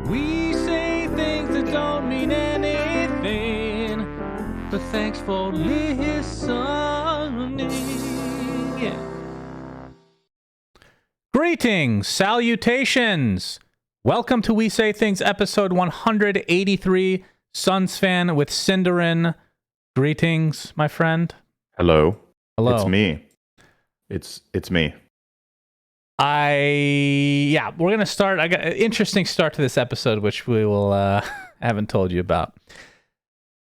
We say things that don't mean anything, but thanks for listening. Yeah. Greetings, salutations. Welcome to We Say Things, episode 183. Suns fan with Cinderin. Greetings, my friend. Hello. Hello. It's me. It's me. We're going to start. I got an interesting start to this episode, which we will haven't told you about.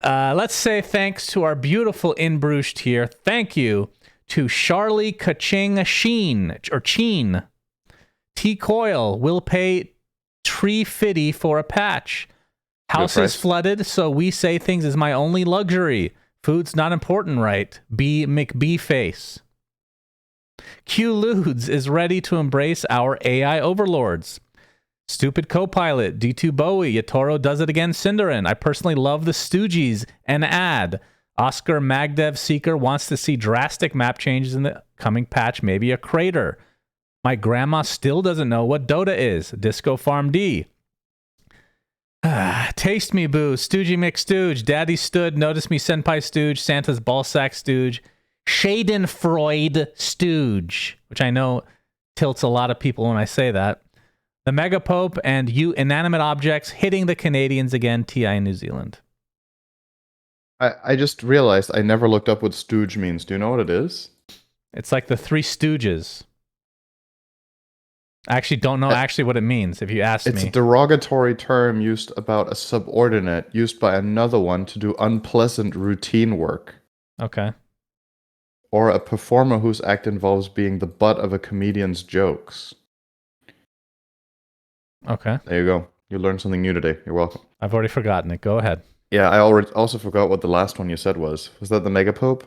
Let's say thanks to our beautiful In Bruges here. Thank you to Charlie Kaching Cheen. T Coil will pay Tree Fitty for a patch. House is flooded, so We Say Things is my only luxury. Food's not important, right? B McBee face. Q Ludes is ready to embrace our AI overlords. Stupid Copilot, D2 Bowie, Yatoro does it again, Cinderin. I personally love the Stooges and ad. Oscar Magdev Seeker wants to see drastic map changes in the coming patch, maybe a crater. My grandma still doesn't know what Dota is. Disco Farm D. Taste Me Boo, Stoogey McStooge, Daddy Stood, Notice Me Senpai Stooge, Santa's Ballsack Stooge, Schadenfreude Stooge, which I know tilts a lot of people when I say that. The Mega Pope and You Inanimate Objects hitting the Canadians again, TI New Zealand. I just realized I never looked up what stooge means. Do you know what it is? It's like the Three Stooges. I actually don't know what it means, if you ask me. It's a derogatory term used about a subordinate used by another one to do unpleasant routine work. Okay. Or a performer whose act involves being the butt of a comedian's jokes. Okay. There you go. You learned something new today. You're welcome. I've already forgotten it. Go ahead. Yeah, I also forgot what the last one you said was. Was that the Mega Pope?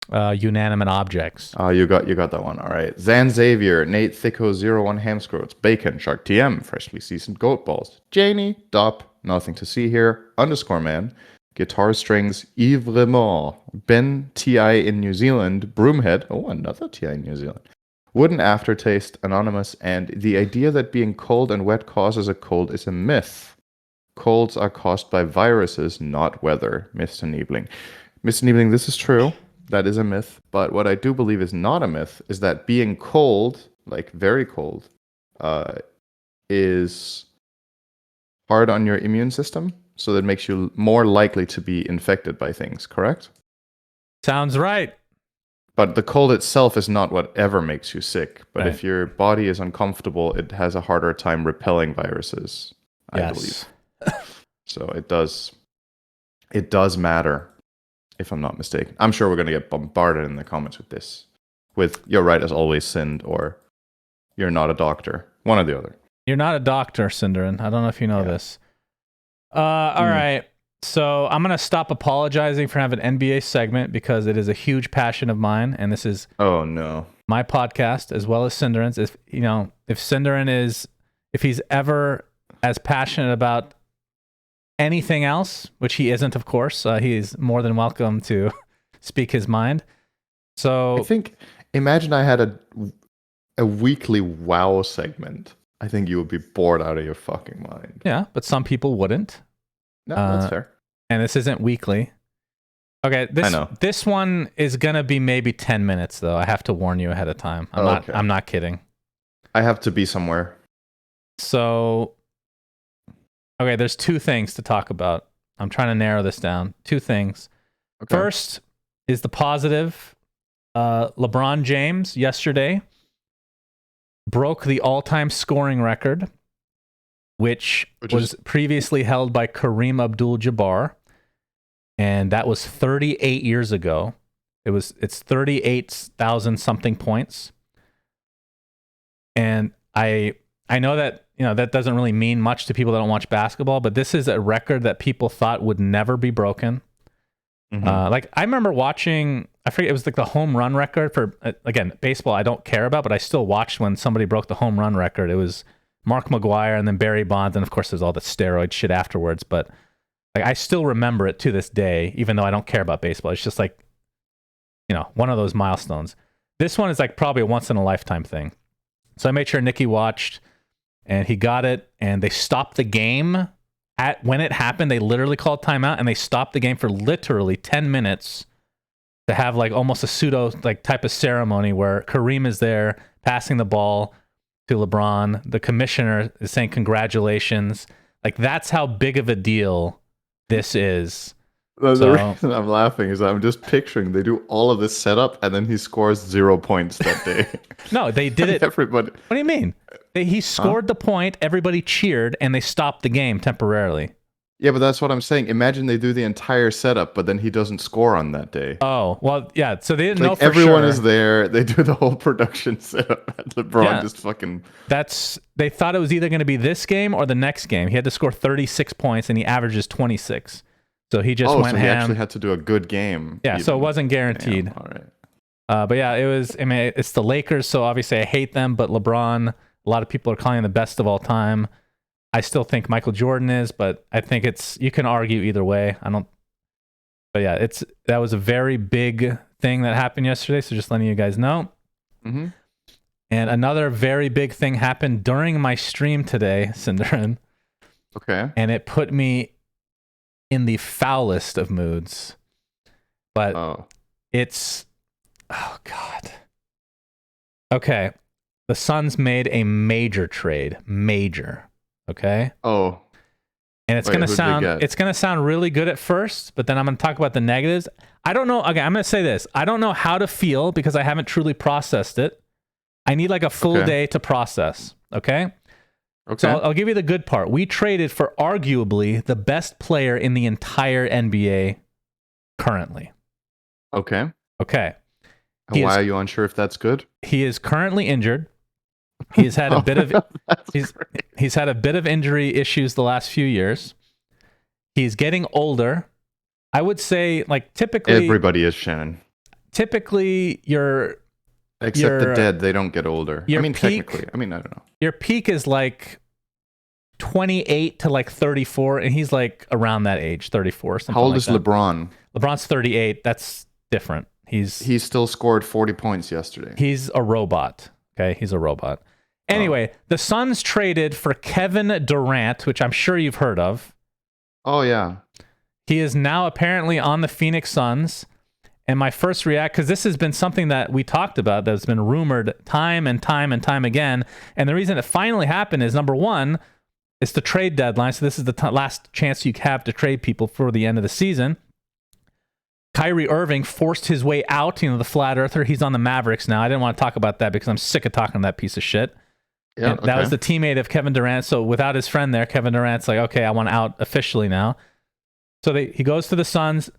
Unanimate Objects. Oh, you got that one. All right. Zan Xavier, Nate Thicko01 Hamscroats, Bacon, Shark TM, Freshly Seasoned Goat Balls, Janie, Dop, Nothing to See Here, Underscore Man, Guitar Strings, Ivremont, Ben TI in New Zealand, Broomhead, oh, another TI in New Zealand, Wooden Aftertaste, Anonymous, and the idea that being cold and wet causes a cold is a myth. Colds are caused by viruses, not weather. Mr. Niebling. Mr. Niebling, this is true. That is a myth. But what I do believe is not a myth is that being cold, like very cold, is hard on your immune system. So that makes you more likely to be infected by things, correct? Sounds right. But the cold itself is not what ever makes you sick. But right. If your body is uncomfortable, it has a harder time repelling viruses, I believe. So it does matter, if I'm not mistaken. I'm sure we're going to get bombarded in the comments with this. With, you're right as always, Sind, or you're not a doctor. One or the other. You're not a doctor, Cinderin. I don't know if you know this. All right. So I'm going to stop apologizing for having an NBA segment because it is a huge passion of mine. And this is my podcast as well as Cinderin's. If Cinderin if he's ever as passionate about anything else, which he isn't, of course, he is more than welcome to speak his mind. So I think, imagine I had a weekly WoW segment. I think you would be bored out of your fucking mind. Yeah, but some people wouldn't. No, that's fair. And this isn't weekly. Okay, this one is gonna be maybe 10 minutes though. I have to warn you ahead of time. I'm not kidding. I have to be somewhere. So okay, there's two things to talk about. I'm trying to narrow this down. Two things. Okay. First is the positive. LeBron James yesterday broke the all-time scoring record, which was previously held by Kareem Abdul-Jabbar, and that was 38 years ago. It's 38,000 something points, and I know that that doesn't really mean much to people that don't watch basketball, but this is a record that people thought would never be broken. Mm-hmm. Like I remember watching, I forget, it was like the home run record for, again, baseball I don't care about, but I still watched when somebody broke the home run record. It was Mark McGwire and then Barry Bonds, and of course there's all the steroid shit afterwards, but like I still remember it to this day, even though I don't care about baseball. It's just like, one of those milestones. This one is like probably a once in a lifetime thing. So I made sure Nikki watched, and he got it, and they stopped the game. When it happened, they literally called timeout, and they stopped the game for literally 10 minutes to have like almost a pseudo like type of ceremony where Kareem is there passing the ball to LeBron. The commissioner is saying congratulations. Like, that's how big of a deal this is. The reason I'm laughing is I'm just picturing they do all of this setup and then he scores 0 points that day. No, they did it. Everybody. What do you mean? He scored the point, everybody cheered, and they stopped the game temporarily. Yeah, but that's what I'm saying. Imagine they do the entire setup, but then he doesn't score on that day. Oh, well, yeah. So they didn't know for everyone sure. is there. They do the whole production setup. And LeBron just fucking... They thought it was either going to be this game or the next game. He had to score 36 points, and he averages 26. So he just went ham. He actually had to do a good game. Yeah, so it wasn't guaranteed. Damn, all right. But yeah, it was... I mean, it's the Lakers, so obviously I hate them, but LeBron, a lot of people are calling him the best of all time. I still think Michael Jordan is, but I think you can argue either way. But yeah, that was a very big thing that happened yesterday. So just letting you guys know. Mm-hmm. And another very big thing happened during my stream today, Cinderin. Okay. And it put me in the foulest of moods. But oh God. Okay. The Suns made a major trade. Major. Okay. Oh. And it's gonna sound really good at first, but then I'm gonna talk about the negatives. I don't know. Okay, I'm gonna say this. I don't know how to feel because I haven't truly processed it. I need like a full day to process. Okay. So I'll give you the good part. We traded for arguably the best player in the entire NBA currently. Okay. Okay. Why are you unsure if that's good? He is currently injured. He's had a bit of he's had a bit of injury issues the last few years. He's getting older. I would say, like, typically everybody is, Shannon. Typically, except the dead, they don't get older. I mean, technically. I mean, I don't know. Your peak is like 28 to like 34, and he's like around that age, 34. How old is LeBron? LeBron's 38. That's different. He still scored 40 points yesterday. He's a robot. Okay, he's a robot. Anyway, the Suns traded for Kevin Durant, which I'm sure you've heard of. Oh, yeah. He is now apparently on the Phoenix Suns. And my first because this has been something that we talked about that's been rumored time and time and time again. And the reason it finally happened is, number one, it's the trade deadline. So this is the last chance you have to trade people for the end of the season. Kyrie Irving forced his way out, the flat earther. He's on the Mavericks now. I didn't want to talk about that because I'm sick of talking to that piece of shit. Yeah, okay. That was the teammate of Kevin Durant. So without his friend there, Kevin Durant's like, okay, I want out officially now. So he goes to the Suns.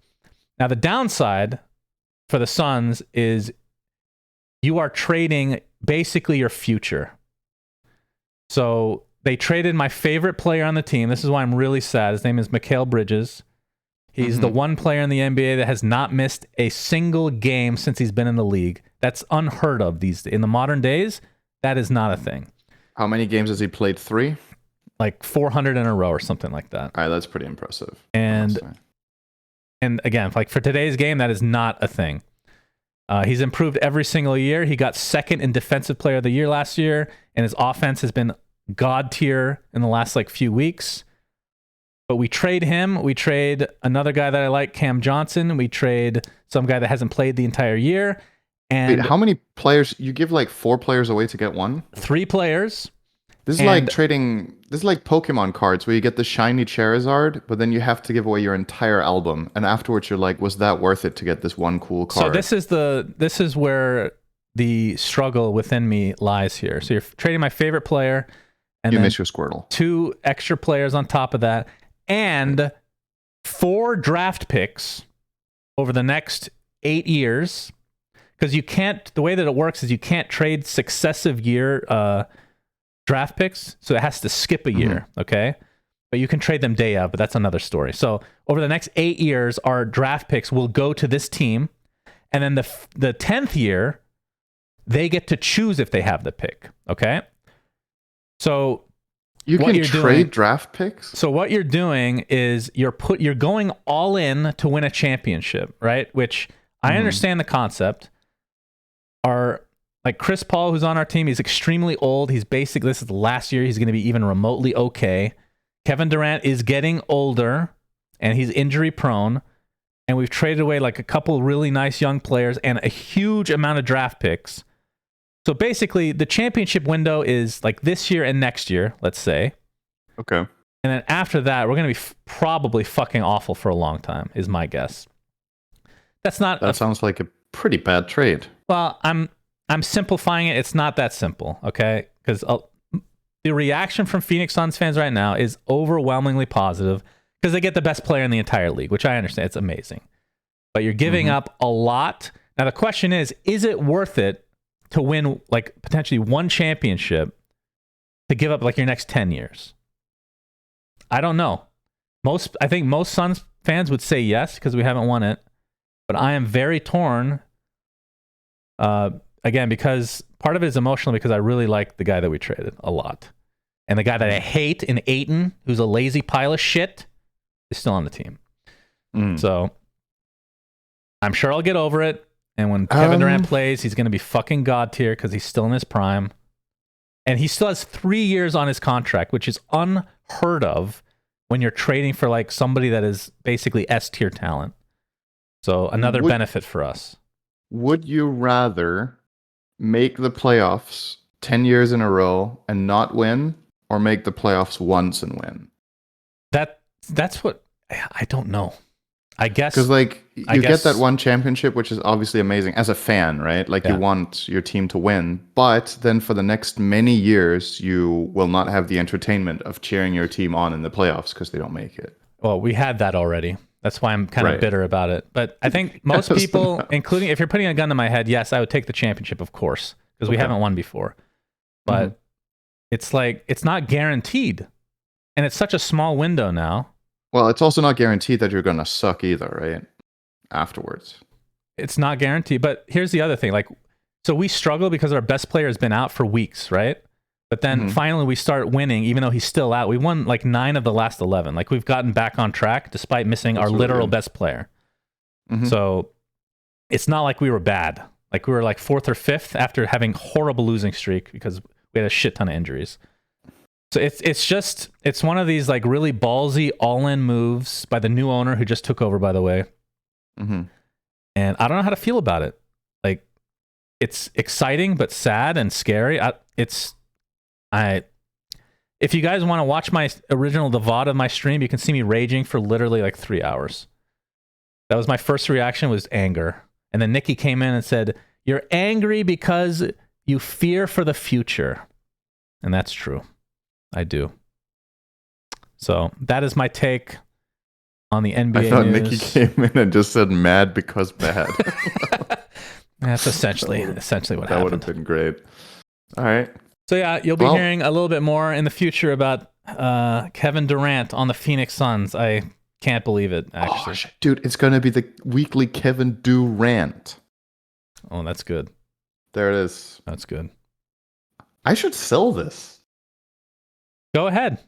Now the downside for the Suns is you are trading basically your future. So they traded my favorite player on the team. This is why I'm really sad. His name is Mikal Bridges. He's the one player in the NBA that has not missed a single game since he's been in the league. That's unheard of in the modern days. That is not a thing. How many games has he played? 3? Like 400 in a row or something like that. All right, that's pretty impressive. And again, like for today's game, that is not a thing. He's improved every single year. He got second in Defensive Player of the Year last year, and his offense has been god tier in the last like few weeks. But we trade him. We trade another guy that I like, Cam Johnson. We trade some guy that hasn't played the entire year. And wait, how many players? You give like 4 players away to get 1? 3 players. This is like trading. This is like Pokemon cards where you get the shiny Charizard, but then you have to give away your entire album, and afterwards you're like, was that worth it to get this one cool card? So this is where the struggle within me lies here. So you're trading my favorite player, and you miss your Squirtle. 2 extra players on top of that. And 4 draft picks over the next 8 years, because the way that it works is you can't trade successive year draft picks, so it has to skip a year, okay? But you can trade them day of, but that's another story. So over the next 8 years, our draft picks will go to this team, and then the 10th year, they get to choose if they have the pick, okay? So you can trade draft picks. So what you're doing is you're going all in to win a championship, right? Which I understand the concept. like Chris Paul, who's on our team, he's extremely old. He's basically, this is the last year he's going to be even remotely okay. Kevin Durant is getting older and he's injury prone. And we've traded away like a couple really nice young players and a huge amount of draft picks. So basically, the championship window is like this year and next year, let's say. Okay. And then after that, we're going to be probably fucking awful for a long time, is my guess. That's not. That sounds like a pretty bad trade. Well, I'm simplifying it. It's not that simple, okay? Because the reaction from Phoenix Suns fans right now is overwhelmingly positive. Because they get the best player in the entire league, which I understand. It's amazing. But you're giving up a lot. Now, the question is it worth it to win, like, potentially one championship to give up, like, your next 10 years? I don't know. I think most Suns fans would say yes, because we haven't won it. But I am very torn, again, because part of it is emotional, because I really like the guy that we traded a lot. And the guy that I hate in Ayton, who's a lazy pile of shit, is still on the team. So I'm sure I'll get over it. And when Kevin Durant plays, he's going to be fucking god tier because he's still in his prime. And he still has 3 years on his contract, which is unheard of when you're trading for like somebody that is basically S tier talent. So another benefit for us. Would you rather make the playoffs 10 years in a row and not win, or make the playoffs once and win? That's what I don't know. I guess because like you get that one championship, which is obviously amazing as a fan, right? Like you want your team to win, but then for the next many years, you will not have the entertainment of cheering your team on in the playoffs because they don't make it. Well, we had that already. That's why I'm kind of bitter about it. But I think most people, including if you're putting a gun to my head, yes, I would take the championship, of course, because we haven't won before. But it's like it's not guaranteed, and it's such a small window now. Well, it's also not guaranteed that you're going to suck either, right? Afterwards. It's not guaranteed. But here's the other thing. Like, so we struggle because our best player has been out for weeks, right? But then finally we start winning, even though he's still out. We won like 9 of the last 11. Like we've gotten back on track despite missing our literal best player. So it's not like we were bad. Like we were like 4th or 5th after having horrible losing streak because we had a shit ton of injuries. So it's one of these like really ballsy all-in moves by the new owner who just took over, by the way. And I don't know how to feel about it. Like it's exciting but sad and scary. If you guys want to watch my original the VOD of my stream, you can see me raging for literally like 3 hours. That was my first reaction, was anger. And then Nikki came in and said, "You're angry because you fear for the future." And that's true. I do. So that is my take on the NBA I thought news. Nikki came in and just said mad because bad. That's essentially what happened. That would have been great. All right. So yeah, you'll be hearing a little bit more in the future about Kevin Durant on the Phoenix Suns. I can't believe it, actually. Oh, dude, it's going to be the weekly Kevin Durant. Oh, that's good. There it is. That's good. I should sell this. Go ahead.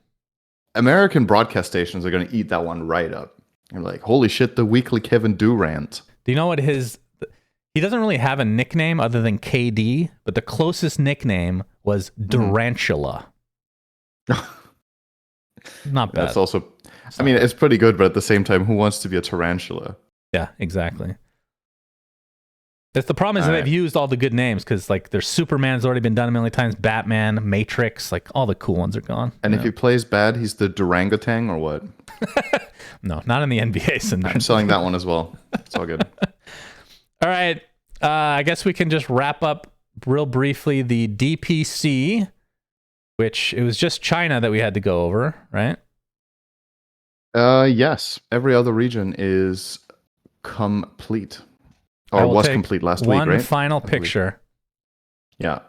American broadcast stations are going to eat that one right up. You're like, holy shit, the weekly Kevin Durant. Do you know what he doesn't really have a nickname other than KD, but the closest nickname was Durantula. Not bad. That's also, I mean, it's pretty good, but at the same time, who wants to be a tarantula? Yeah, exactly. That's the problem is that they've used all the good names because like there's Superman's already been done a million times, Batman, Matrix, like all the cool ones are gone. And if he plays bad, he's the Durangatang or what? No, not in the NBA. I'm selling that one as well. It's all good. All right. I guess we can just wrap up real briefly the DPC, which it was just China that we had to go over, right? Yes. Every other region is complete. Or was complete last week, right? One final picture. Yeah.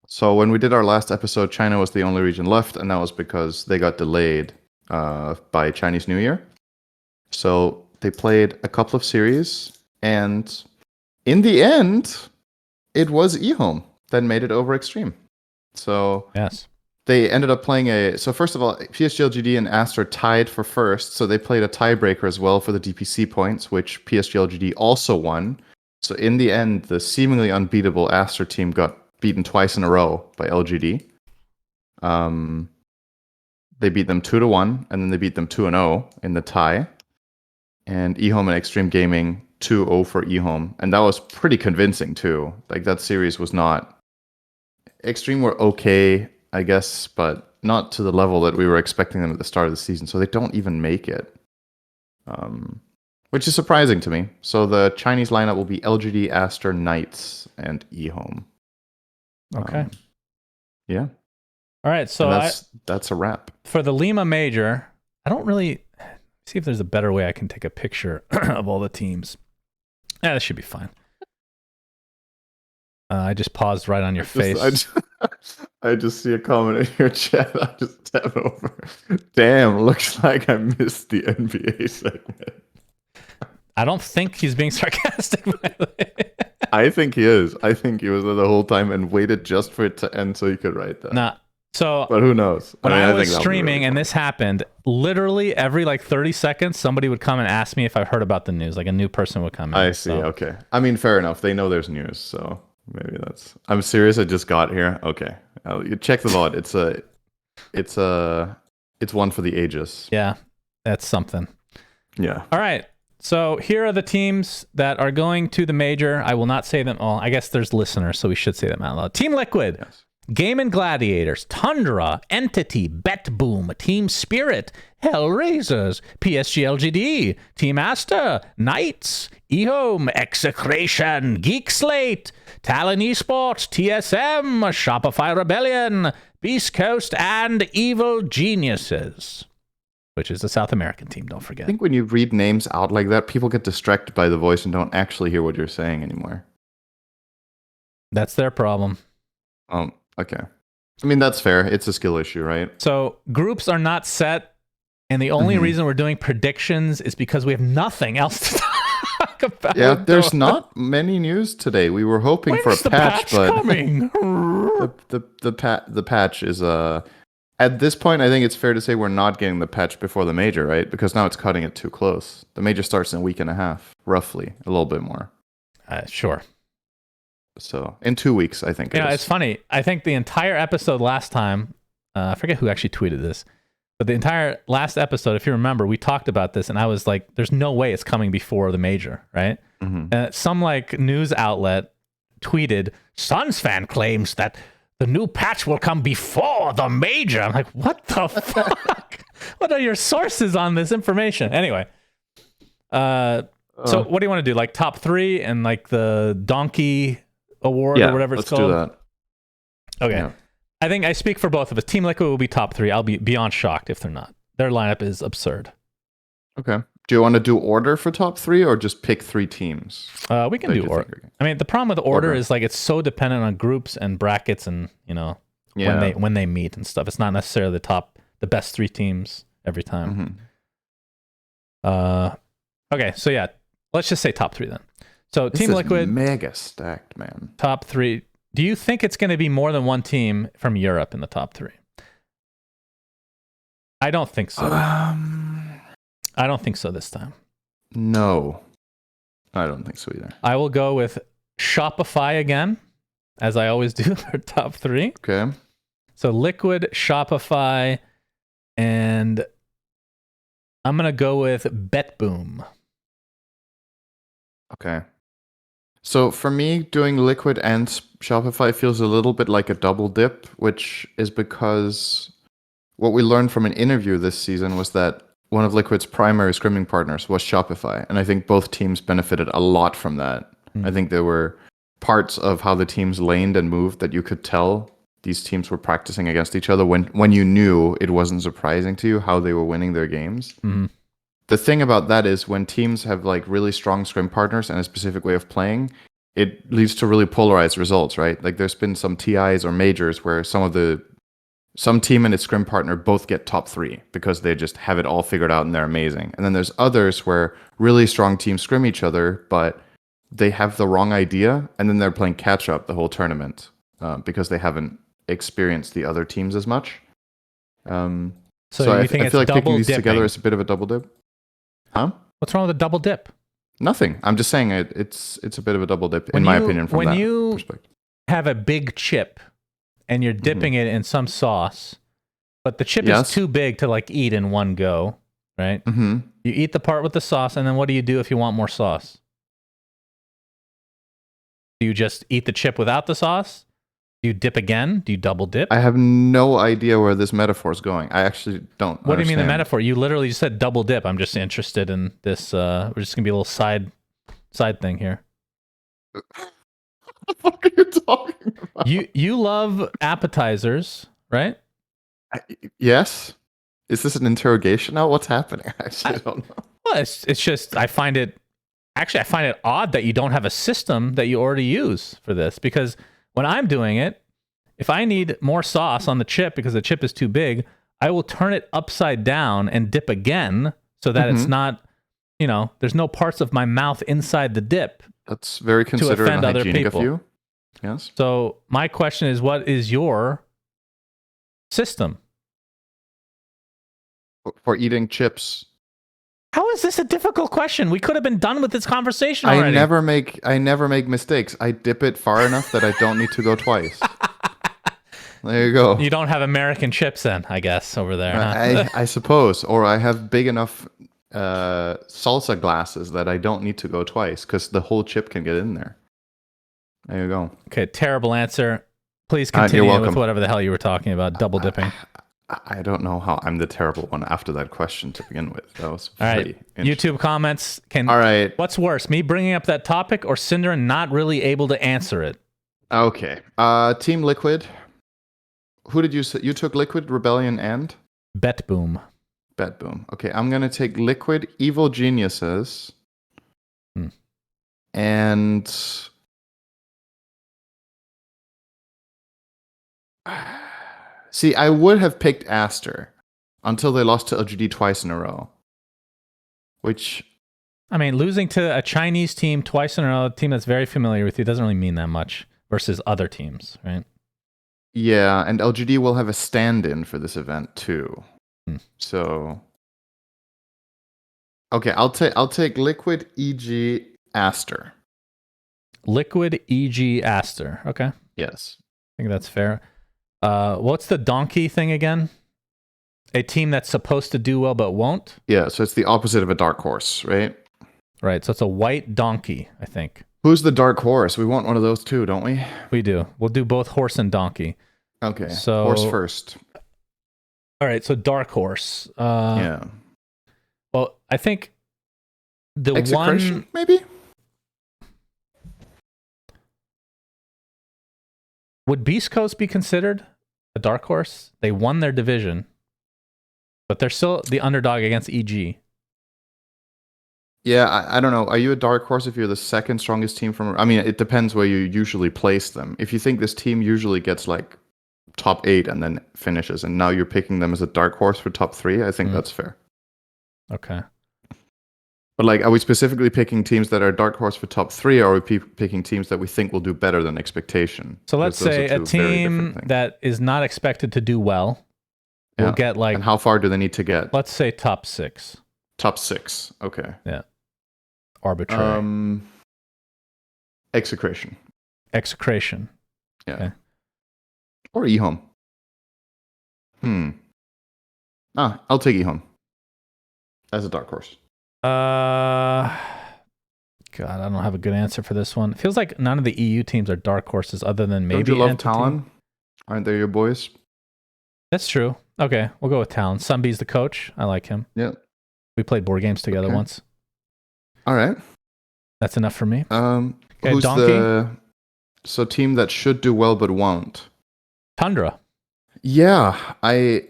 So when we did our last episode, China was the only region left, and that was because they got delayed by Chinese New Year. So they played a couple of series, and in the end, it was eHome that made it over Extreme. So yes. They ended up playing so first of all, PSG LGD and Aster tied for first, so they played a tiebreaker as well for the DPC points, which PSG LGD also won. So in the end, the seemingly unbeatable Aster team got beaten twice in a row by LGD. They beat them 2-1, and then they beat them 2-0 in the tie. And eHome and Extreme Gaming 2-0 for eHome, and that was pretty convincing too. Like that series was not. Extreme were okay, I guess, but not to the level that we were expecting them at the start of the season. So they don't even make it, which is surprising to me. So the Chinese lineup will be LGD, Aster, Knights, and eHome. Okay. Yeah. All right. So that's a wrap for the Lima Major. I don't really see if there's a better way I can take a picture of all the teams. Yeah, this should be fine. I just paused right on your face. I just see a comment in your chat. I just tap over. Damn, looks like I missed the NBA segment. I don't think he's being sarcastic, by the way. I think he is. I think he was there the whole time and waited just for it to end so he could write that. Nah. So, but who knows? When I was streaming and this happened, literally every 30 seconds, somebody would come and ask me if I've heard about the news. Like a new person would come in. I see. So. Okay. I mean, fair enough. They know there's news, so maybe that's. I'm serious. I just got here. Okay. You check the VOD. It's one for the ages. Yeah, that's something. Yeah. All right. So here are the teams that are going to the major. I will not say them all. I guess there's listeners, so we should say them out loud. Team Liquid. Yes. Game and Gladiators, Tundra, Entity, Bet Boom, Team Spirit, Hellraisers, PSG LGD, Team Asta, Knights, eHome, Execration, Geek Slate, Talon Esports, TSM, Shopify Rebellion, Beast Coast, and Evil Geniuses, which is a South American team, don't forget. I think when you read names out like that, people get distracted by the voice and don't actually hear what you're saying anymore. That's their problem. Okay. I mean, that's fair. It's a skill issue, right? So groups are not set, and the only reason we're doing predictions is because we have nothing else to talk about. Yeah, there's not many news today. We were hoping for a patch, but coming? the patch is at this point, I think it's fair to say we're not getting the patch before the major, right? Because now it's cutting it too close. The major starts in a week and a half, roughly, a little bit more. Sure. So in 2 weeks, I think. It's funny. I think the entire episode last time, I forget who actually tweeted this, but the entire last episode, if you remember, we talked about this, and I was like, "There's no way it's coming before the major, right?" And some news outlet tweeted, "Suns fan claims that the new patch will come before the major." I'm like, "What the fuck? What are your sources on this information?" Anyway, so what do you want to do? Like top 3 and like the donkey award or whatever it's called? Let's do that. Okay. Yeah. I think I speak for both of us. Team Liquid will be top 3. I'll be beyond shocked if they're not. Their lineup is absurd. Okay. Do you want to do order for top 3 or just pick 3 teams? We can do order. I mean, the problem with order is it's so dependent on groups and brackets and, when they meet and stuff. It's not necessarily the best 3 teams every time. Okay. So yeah, let's just say top 3 then. So this Team is Liquid, mega stacked, man. Top 3. Do you think it's going to be more than one team from Europe in the top 3? I don't think so. I don't think so this time. No, I don't think so either. I will go with Shopify again, as I always do for top 3. Okay. So Liquid, Shopify, and I'm going to go with Bet Boom. Okay. So for me, doing Liquid and Shopify feels a little bit like a double dip, which is because what we learned from an interview this season was that one of Liquid's primary scrimming partners was Shopify. And I think both teams benefited a lot from that. I think there were parts of how the teams laned and moved that you could tell these teams were practicing against each other when you knew it wasn't surprising to you how they were winning their games. The thing about that is when teams have really strong scrim partners and a specific way of playing, it leads to really polarized results, right? Like there's been some TIs or majors where some team and its scrim partner both get top 3 because they just have it all figured out and they're amazing. And then there's others where really strong teams scrim each other, but they have the wrong idea and then they're playing catch up the whole tournament because they haven't experienced the other teams as much. So I feel like picking these together is a bit of a double dip. Huh? What's wrong with a double dip? Nothing. I'm just saying it's a bit of a double dip, When in my you- opinion, from when that you- perspective. Have a big chip and you're dipping it in some sauce, but the chip Yes. is too big to like eat in one go, right? Mm-hmm. You eat the part with the sauce, and then what do you do if you want more sauce? Do you just eat the chip without the sauce? Do you dip again? Do you double dip? I have no idea where this metaphor is going. I actually don't. What do you mean the understand. metaphor? You literally just said double dip. I'm just interested in this. We're just gonna be a little side thing here. What the fuck are you talking about? You love appetizers, right? Yes. Is this an interrogation now? What's happening? I actually don't know. Well, it's just I find it odd that you don't have a system that you already use for this, because when I'm doing it, if I need more sauce on the chip because the chip is too big, I will turn it upside down and dip again so that it's not, there's no parts of my mouth inside the dip. That's very considerate offend and other hygienic of people. you. Yes. So my question is, what is your system? For eating chips. How is this a difficult question? We could have been done with this conversation already. I never make mistakes. I dip it far enough that I don't need to go twice. There you go. You don't have American chips then, I guess, over there. Huh? I suppose. Or I have big enough salsa glasses that I don't need to go twice because the whole chip can get in there. There you go. Okay, terrible answer. Please You're continue welcome. with whatever the hell you were talking about, double dipping. I don't know how I'm the terrible one after that question to begin with. That was All very right, interesting. YouTube comments. All right. What's worse, me bringing up that topic or Syndra not really able to answer it? Okay. Team Liquid. Who did you say? You took Liquid, Rebellion, and? Bet boom. Bet Boom. Okay, I'm going to take Liquid, Evil Geniuses, and... See, I would have picked Aster until they lost to LGD twice in a row. Which... I mean, losing to a Chinese team twice in a row, a team that's very familiar with you, doesn't really mean that much versus other teams, right? Yeah, and LGD will have a stand-in for this event too. So... Okay, I'll take Liquid, EG, Aster. Liquid, EG, Aster. Okay. Yes. I think that's fair. What's the donkey thing again? A team that's supposed to do well but won't? Yeah, so it's the opposite of a dark horse, right? Right, so it's a white donkey, I think. Who's the dark horse? We want one of those too, don't we? We do. We'll do both horse and donkey. Okay, So, horse first. All right, so dark horse. Yeah. Well, I think the Execration, one... maybe? Would Beast Coast be considered a dark horse? They won their division, but they're still the underdog against EG. Yeah, I don't know. Are you a dark horse if you're the second strongest team from... I mean, it depends where you usually place them. If you think this team usually gets like top 8 and then finishes, and now you're picking them as a dark horse for top 3, I think that's fair. Okay. But like, are we specifically picking teams that are dark horse for top 3, or are we picking teams that we think will do better than expectation? So let's Because those say are a two very team different things. that is not expected to do well will get like, And how far do they need to get? let's say top 6. Top 6. Okay. Yeah. Arbitrary. Execration. Execration. Yeah. Okay. Or eHome. I'll take eHome as a dark horse. God, I don't have a good answer for this one. It feels like none of the EU teams are dark horses other than maybe Don't you love Entity. Talon? Aren't they your boys? That's true. Okay, we'll go with Talon. Sunbee's the coach. I like him. Yeah. We played board games together once. All right. That's enough for me. Who's Donkey? So team that should do well but won't? Tundra. Yeah, I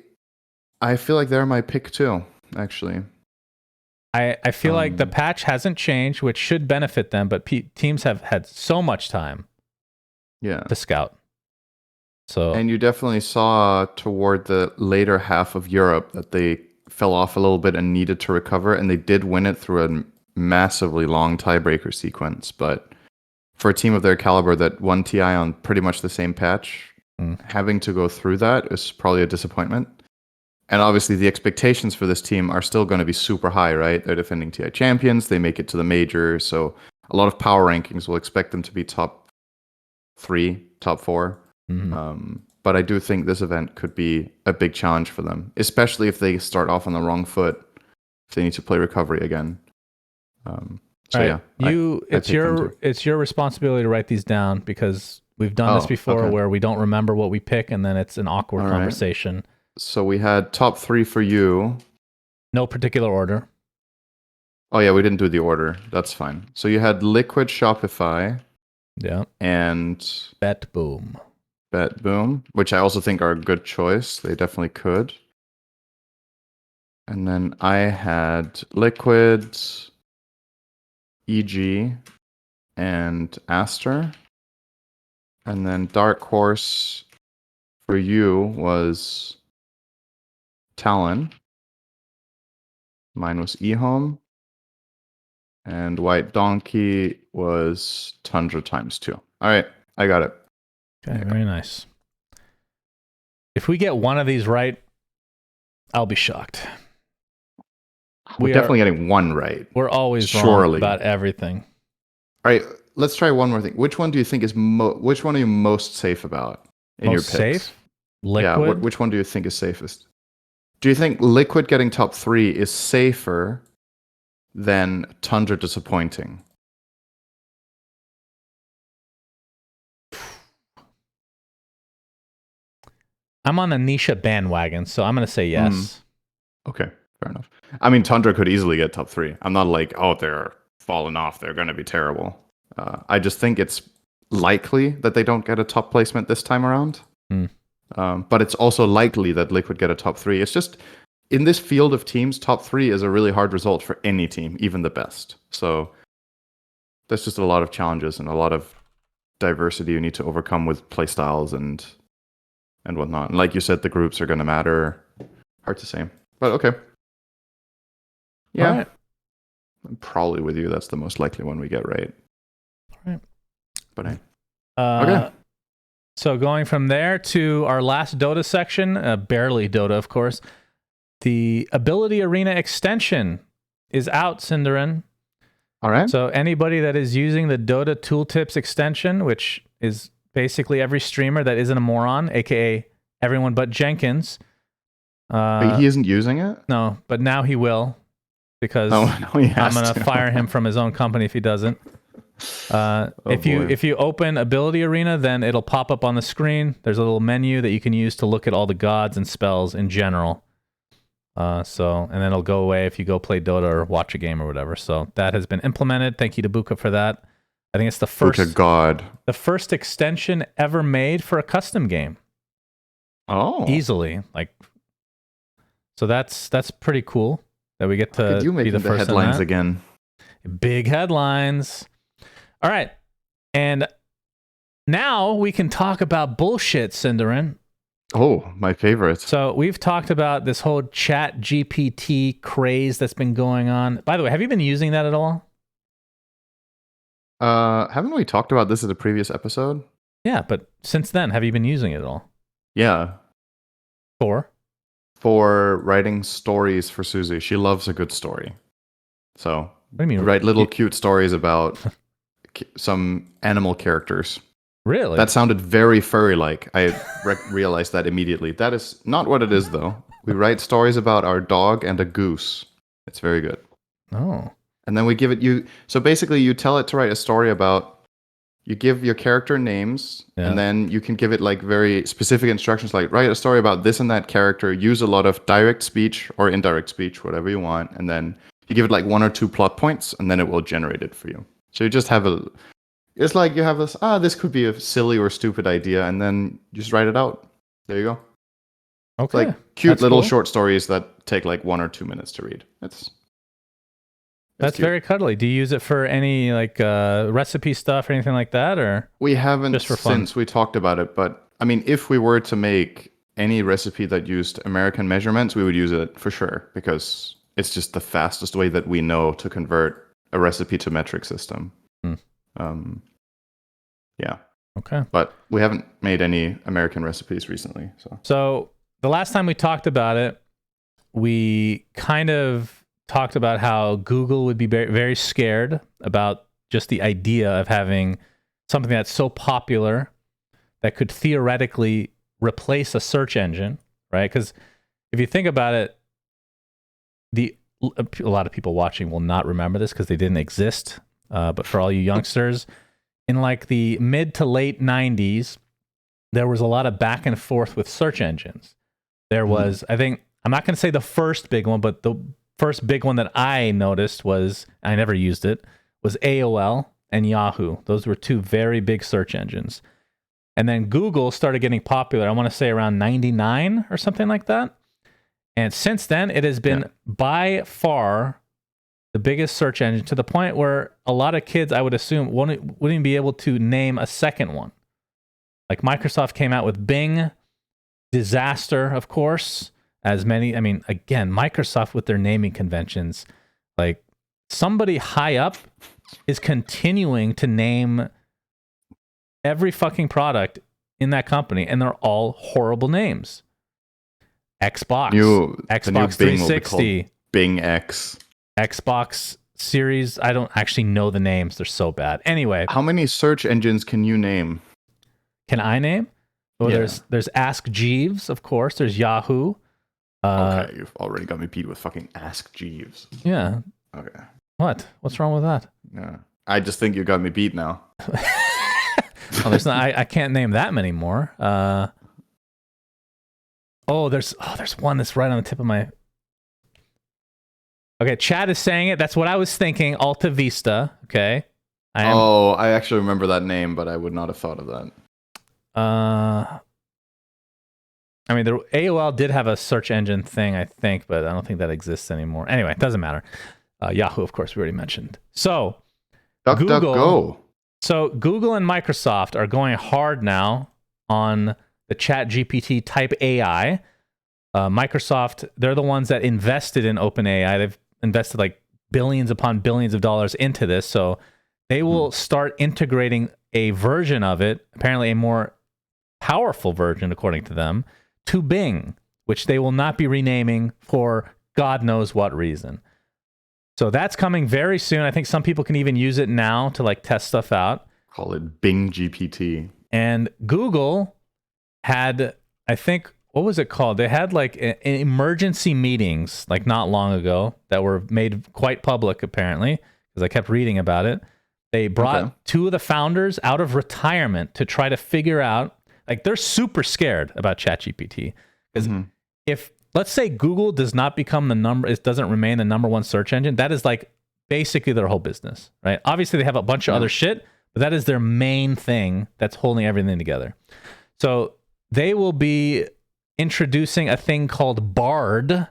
feel like they're my pick too, actually. I feel like the patch hasn't changed, which should benefit them, but teams have had so much time to scout. So, and you definitely saw toward the later half of Europe that they fell off a little bit and needed to recover, and they did win it through a massively long tiebreaker sequence. But for a team of their caliber that won TI on pretty much the same patch, having to go through that is probably a disappointment. And obviously, the expectations for this team are still going to be super high, right? They're defending TI champions. They make it to the major. So a lot of power rankings will expect them to be top 3, top 4. But I do think this event could be a big challenge for them, especially if they start off on the wrong foot, if they need to play recovery again. Yeah, it's your responsibility to write these down, because we've done this before where we don't remember what we pick, and then it's an awkward conversation. So we had top 3 for you. No particular order. Oh yeah, we didn't do the order. That's fine. So you had Liquid, Shopify, and BetBoom, which I also think are a good choice. They definitely could. And then I had Liquid, EG, and Aster. And then Dark Horse for you was Talon. Mine was eHome. And White Donkey was Tundra ×2. All right, I got it. Okay, very nice. If we get one of these right, I'll be shocked. We're definitely getting one right. We're always wrong about everything. All right, let's try one more thing. Which one do you think is which one are you most safe about in your picks? Safe? Liquid? Yeah, which one do you think is safest? Do you think Liquid getting top 3 is safer than Tundra disappointing? I'm on the Nisha bandwagon, so I'm going to say yes. Okay, fair enough. I mean, Tundra could easily get top 3. I'm not like, oh, they're falling off. They're going to be terrible. I just think it's likely that they don't get a top placement this time around. But it's also likely that Liquid get a top 3. It's just, in this field of teams, top 3 is a really hard result for any team, even the best. So there's just a lot of challenges and a lot of diversity you need to overcome with playstyles and whatnot. And like you said, the groups are going to matter. Hard to say. But okay. Yeah. All right. I'm probably with you. That's the most likely one we get right. All right. But hey. Okay. So going from there to our last Dota section, barely Dota, of course. The Ability Arena extension is out, Cinderin. All right. So anybody that is using the Dota Tooltips extension, which is basically every streamer that isn't a moron, aka everyone but Jenkins. Wait, he isn't using it? No, but now he will, because I'm going to fire him from his own company if he doesn't. If you open Ability Arena, then it'll pop up on the screen. There's a little menu that you can use to look at all the gods and spells in general. And then it'll go away if you go play Dota or watch a game or whatever. So that has been implemented. Thank you to Buka for that. I think it's the first extension ever made for a custom game. Oh, easily. So that's pretty cool that we get to be the first headlines again. Big headlines. All right, and now we can talk about bullshit, Cinderin. Oh, my favorite. So we've talked about this whole ChatGPT craze that's been going on. By the way, have you been using that at all? Haven't we talked about this in a previous episode? Yeah, but since then, have you been using it at all? Yeah. For writing stories for Susie. She loves a good story. So, what do you mean? Write little cute stories about some animal characters. Really? That sounded very furry-like. I realized that immediately. That is not what it is, though. We write stories about our dog and a goose. It's very good. Oh. And then we give it you. So basically, you tell it to write a story about. You give your character names, and then you can give it very specific instructions, like write a story about this and that character. Use a lot of direct speech or indirect speech, whatever you want, and then you give it 1 or 2 plot points, and then it will generate it for you. So you just have it's like you have this. This could be a silly or stupid idea, and then you just write it out. There you go. Okay. It's cute little short stories that take 1 or 2 minutes to read. That's very cuddly. Do you use it for any recipe stuff or anything like that, or we haven't just for fun? Since we talked about it? But I mean, if we were to make any recipe that used American measurements, we would use it for sure, because it's just the fastest way that we know to convert a recipe to metric system. Yeah. Okay. But we haven't made any American recipes recently. So the last time we talked about it, we kind of talked about how Google would be very, very scared about just the idea of having something that's so popular that could theoretically replace a search engine, right? Because if you think about it, a lot of people watching will not remember this because they didn't exist. But for all you youngsters, in like the mid to late 90s, there was a lot of back and forth with search engines. There was, I think, I'm not going to say the first big one, but the first big one that I noticed was, I never used it, was AOL and Yahoo. Those were two very big search engines. And then Google started getting popular, I want to say around 99 or something like that. And since then, it has been by far the biggest search engine, to the point where a lot of kids, I would assume, wouldn't even be able to name a second one. Like Microsoft came out with Bing, disaster, of course, as many. I mean, again, Microsoft with their naming conventions, like somebody high up is continuing to name every fucking product in that company, and they're all horrible names. Xbox, Xbox 360, Bing X, Xbox Series. I don't actually know the names; they're so bad. Anyway, how many search engines can you name? Can I name? Well, there's Ask Jeeves, of course. There's Yahoo. Okay, you've already got me beat with fucking Ask Jeeves. Yeah. Okay. What? What's wrong with that? Yeah. I just think you got me beat now. Well, there's not. I can't name that many more. There's one that's right on the tip of my. Okay, Chad is saying it. That's what I was thinking. Alta Vista. Okay. I actually remember that name, but I would not have thought of that. I mean, the AOL did have a search engine thing, I think, but I don't think that exists anymore. Anyway, it doesn't matter. Yahoo, of course, we already mentioned. So, Google. So Google and Microsoft are going hard now on the ChatGPT type AI. Microsoft, they're the ones that invested in OpenAI. They've invested like billions upon billions of dollars into this. So they will start integrating a version of it, apparently a more powerful version, according to them, to Bing, which they will not be renaming for God knows what reason. So that's coming very soon. I think some people can even use it now to like test stuff out. Call it Bing GPT. And Google had, I think, what was it called? They had like emergency meetings like not long ago that were made quite public, apparently, because I kept reading about it. They brought two of the founders out of retirement to try to figure out, like, they're super scared about ChatGPT. Because if, let's say Google does not become it doesn't remain the number one search engine, that is like basically their whole business, right? Obviously, they have a bunch of other shit, but that is their main thing that's holding everything together. So they will be introducing a thing called Bard,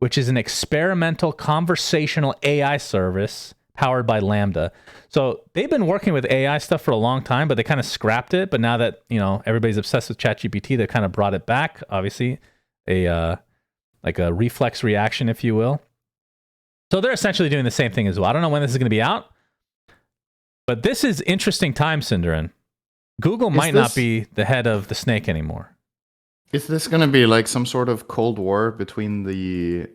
which is an experimental conversational AI service powered by Lambda. So they've been working with AI stuff for a long time, but they kind of scrapped it. But now that, you know, everybody's obsessed with ChatGPT, they kind of brought it back, obviously, like a reflex reaction, if you will. So they're essentially doing the same thing as well. I don't know when this is going to be out, but this is interesting time, Cinderin. Google might not be the head of the snake anymore. Is this going to be like some sort of Cold War between the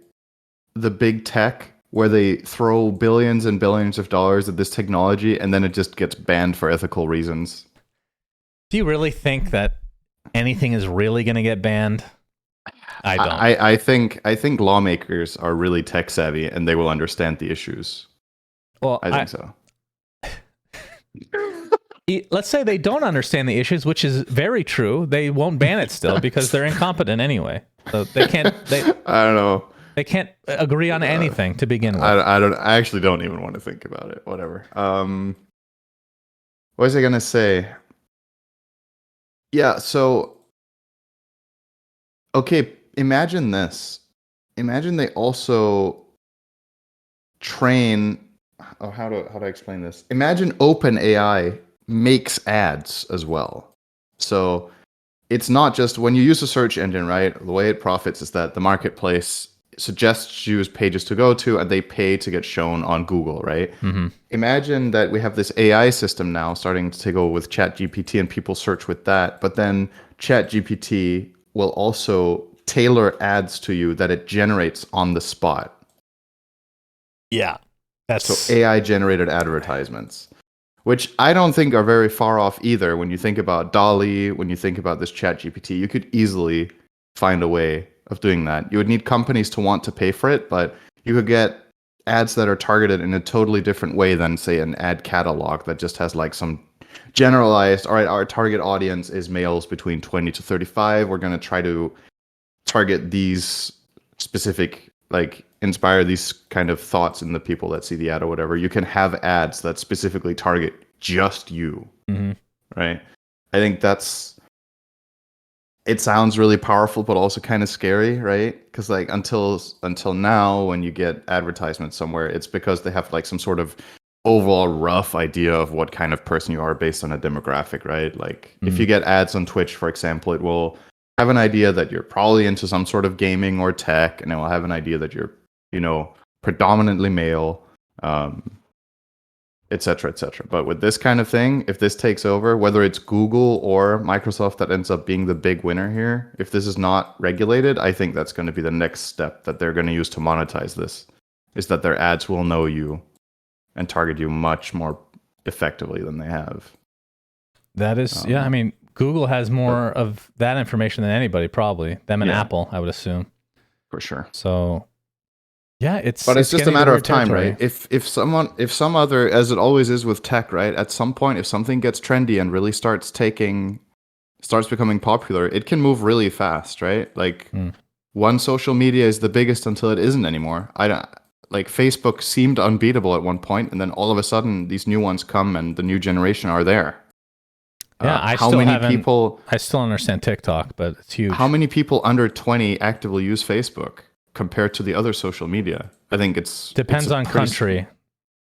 big tech, where they throw billions and billions of dollars at this technology and then it just gets banned for ethical reasons? Do you really think that anything is really going to get banned? I don't. I think lawmakers are really tech savvy and they will understand the issues. Well, I think so. Let's say they don't understand the issues, which is very true. They won't ban it still because they're incompetent anyway. So they can't. I don't know. They can't agree on anything to begin with. I actually don't even want to think about it. Whatever. What was I gonna say? Yeah. So, okay. Imagine this. Imagine they also train. Oh, how do I explain this? Imagine OpenAI makes ads as well. So it's not just when you use a search engine, right? The way it profits is that the marketplace suggests you pages to go to and they pay to get shown on Google, right? Imagine that we have this AI system now starting to go with ChatGPT and people search with that, but then ChatGPT will also tailor ads to you that it generates on the spot. Yeah. So AI generated advertisements, which I don't think are very far off either. When you think about DALL-E, when you think about this ChatGPT, you could easily find a way of doing that. You would need companies to want to pay for it, but you could get ads that are targeted in a totally different way than, say, an ad catalog that just has like some generalized, all right, our target audience is males between 20 to 35. We're going to try to target these specific, like inspire these kind of thoughts in the people that see the ad or whatever. You can have ads that specifically target just you, right? I think it sounds really powerful, but also kind of scary, right? Because like until now, when you get advertisements somewhere, it's because they have like some sort of overall rough idea of what kind of person you are based on a demographic, right? Like if you get ads on Twitch, for example, it will have an idea that you're probably into some sort of gaming or tech, and it will have an idea that you're, predominantly male, et cetera, et cetera. But with this kind of thing, if this takes over, whether it's Google or Microsoft that ends up being the big winner here, if this is not regulated, I think that's going to be the next step that they're going to use to monetize this, is that their ads will know you and target you much more effectively than they have. That is, I mean, Google has more of that information than anybody, probably. Them and Apple, I would assume. For sure. So, yeah, it's just a matter of time, right? If some other, as it always is with tech, right? At some point, if something gets trendy and really starts becoming popular, it can move really fast, right? Like one social media is the biggest until it isn't anymore. Like Facebook seemed unbeatable at one point, and then all of a sudden these new ones come and the new generation are there. Yeah, I still don't understand TikTok, but it's huge. How many people under 20 actively use Facebook compared to the other social media? I think depends on country.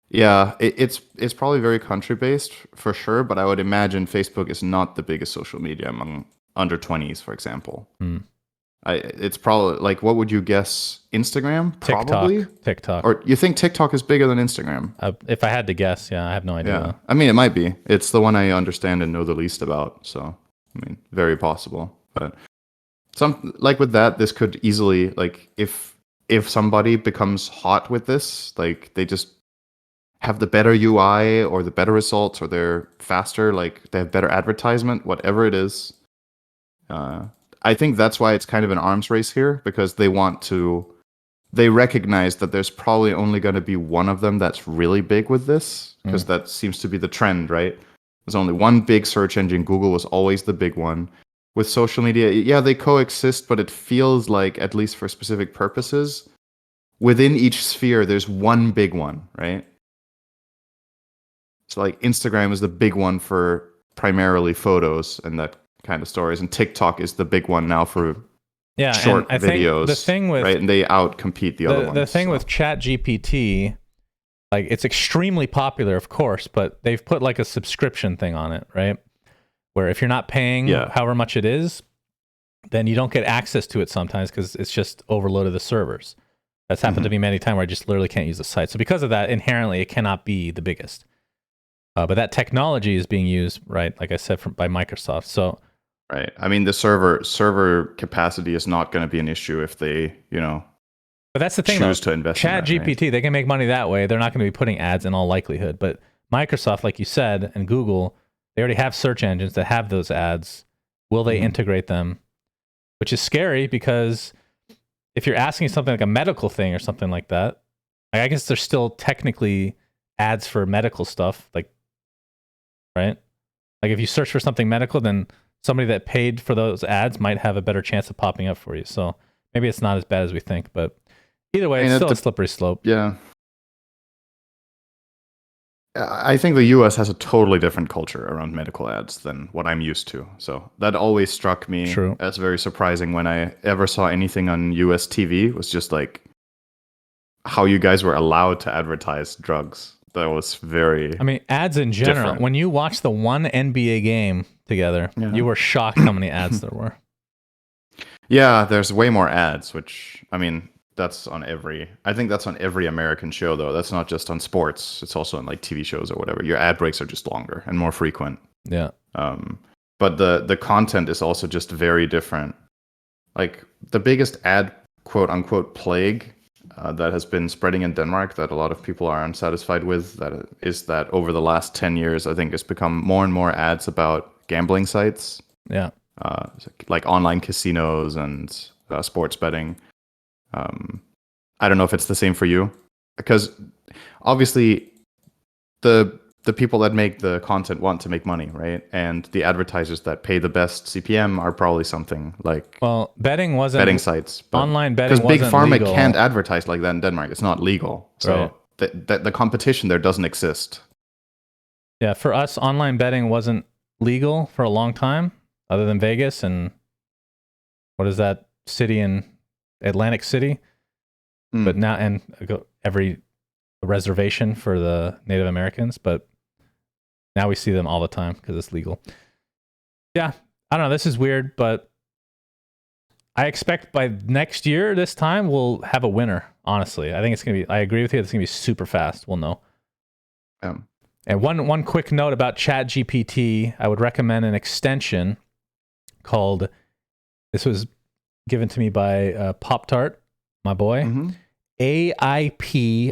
Yeah, it's probably very country based for sure, but I would imagine Facebook is not the biggest social media among under 20s, for example. It's probably like, what would you guess? Instagram? Probably TikTok. Or you think TikTok is bigger than Instagram? If I had to guess, I have no idea. Yeah, I mean, it might be. It's the one I understand and know the least about. So, I mean, very possible. But like with that, this could easily, like, if somebody becomes hot with this, like they just have the better UI or the better results, or they're faster, like they have better advertisement, whatever it is. I think that's why it's kind of an arms race here, because they recognize that there's probably only going to be one of them that's really big with this, because that seems to be the trend, right? There's only one big search engine. Google was always the big one. With social media, yeah, they coexist, but it feels like, at least for specific purposes, within each sphere, there's one big one, right? So like Instagram is the big one for primarily photos and that kind of stories, and TikTok is the big one now for short videos. The thing with, right, and they outcompete the other ones. The thing with ChatGPT, like, it's extremely popular, of course, but they've put like a subscription thing on it, right? Where if you're not paying however much it is, then you don't get access to it sometimes because it's just overloaded the servers. That's happened to me many times where I just literally can't use the site. So because of that, inherently, it cannot be the biggest. But that technology is being used, right, like I said, by Microsoft. So, right. I mean, the server capacity is not going to be an issue if they, but that's the thing, choose to invest in that, ChatGPT, right? They can make money that way. They're not going to be putting ads in all likelihood. But Microsoft, like you said, and Google, they already have search engines that have those ads. Will they integrate them? Which is scary, because if you're asking something like a medical thing or something like that, I guess there's still technically ads for medical stuff, like, right? Like if you search for something medical, then somebody that paid for those ads might have a better chance of popping up for you. So maybe it's not as bad as we think, but either way, it's still a slippery slope. Yeah. I think the US has a totally different culture around medical ads than what I'm used to. So that always struck me as very surprising when I ever saw anything on US TV. It was just like how you guys were allowed to advertise drugs. That was very, I mean, ads in general. different. When you watch the one NBA game together, you were shocked how many ads there were. Yeah, there's way more ads, which, I mean, I think that's on every American show, though. That's not just on sports. It's also on like TV shows or whatever. Your ad breaks are just longer and more frequent. Yeah. But the content is also just very different. like the biggest ad quote unquote plague that has been spreading in Denmark that a lot of people are unsatisfied with, that is that over the last 10 years, I think it's become more and more ads about gambling sites. Yeah. Like online casinos and sports betting. I don't know if it's the same for you, because obviously the people that make the content want to make money, right? And the advertisers that pay the best CPM are probably something like betting sites. Online betting because Big wasn't Pharma legal. Can't advertise like that in Denmark. It's not legal. So the competition there doesn't exist. Yeah, for us, online betting wasn't legal for a long time, other than Vegas and what is that city in Atlantic City? But now, and every reservation for the Native Americans, but now we see them all the time because it's legal. Yeah, I don't know. This is weird, but I expect by next year, this time, we'll have a winner, honestly. I think it's going to be, I agree with you, it's going to be super fast. We'll know. And one quick note about ChatGPT, I would recommend an extension called, this was given to me by Pop Tart, my boy, AIPRM.